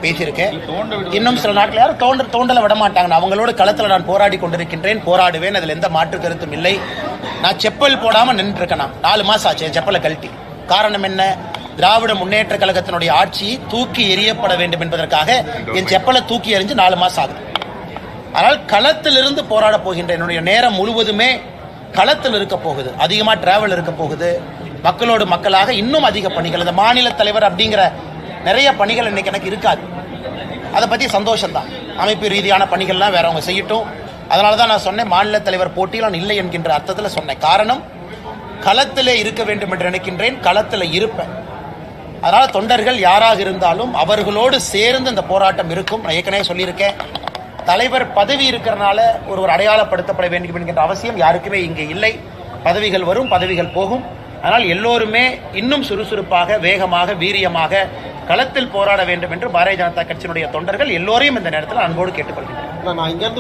பேசியிருக்கேன். இன்னும் சில நாட்கள் யாரும் தோண்டலை விட மாட்டாங்க. அவங்களோட களத்தில் நான் போராடி கொண்டிருக்கின்றேன், போராடுவேன். அதில் எந்த மாற்று கருத்தும் இல்லை. நான் செப்பல் போடாமல் நின்றுருக்கேன். 4 மாதம் ஆச்சு என் செப்பலை கழட்டி. காரணம் என்ன? திராவிட முன்னேற்ற கழகத்தினுடைய ஆட்சி தூக்கி எறியப்பட வேண்டும் என்பதற்காக என் செப்பலை தூக்கி எறிஞ்சு 4 மாதம் ஆகுது. ஆனால் களத்திலிருந்து போராட போகின்ற என்னுடைய நேரம் முழுவதுமே களத்தில் இருக்க போகுது. அதிகமாக டிராவல் இருக்க போகுது. மக்களோடு மக்களாக இன்னும் அதிக பணிகள், இந்த மாநில தலைவர் அப்படிங்கிற நிறைய பணிகள் இன்னைக்கு எனக்கு இருக்காது. அதை பற்றி சந்தோஷம்தான். அமைப்பு ரீதியான பணிகள்லாம் வேறவங்க செய்யட்டும். அதனால தான் நான் சொன்னேன், மாநில தலைவர் போட்டியில் நான் இல்லை என்கின்ற அர்த்தத்தில் சொன்னேன். காரணம், களத்திலே இருக்க வேண்டும் என்று நினைக்கின்றேன், களத்தில் இருப்பேன். அதனால் தொண்டர்கள் யாராக இருந்தாலும் அவர்களோடு சேர்ந்து இந்த போராட்டம் இருக்கும். நான் ஏற்கனவே சொல்லியிருக்கேன், தலைவர் பதவி இருக்கிறனால ஒருவர் அடையாளப்படுத்தப்பட வேண்டும் என்கின்ற அவசியம் யாருக்குமே இங்கே இல்லை. பதவிகள் வரும், பதவிகள் போகும். ஆனால் எல்லோருமே இன்னும் சுறுசுறுப்பாக, வேகமாக, வீரியமாக களத்தில் போராட வேண்டும் என்று பாரதிய ஜனதா கட்சியினுடைய தொண்டர்கள் எல்லோரையும் இந்த நேரத்தில் அன்போடு கேட்டுக்கொள்கிறேன்.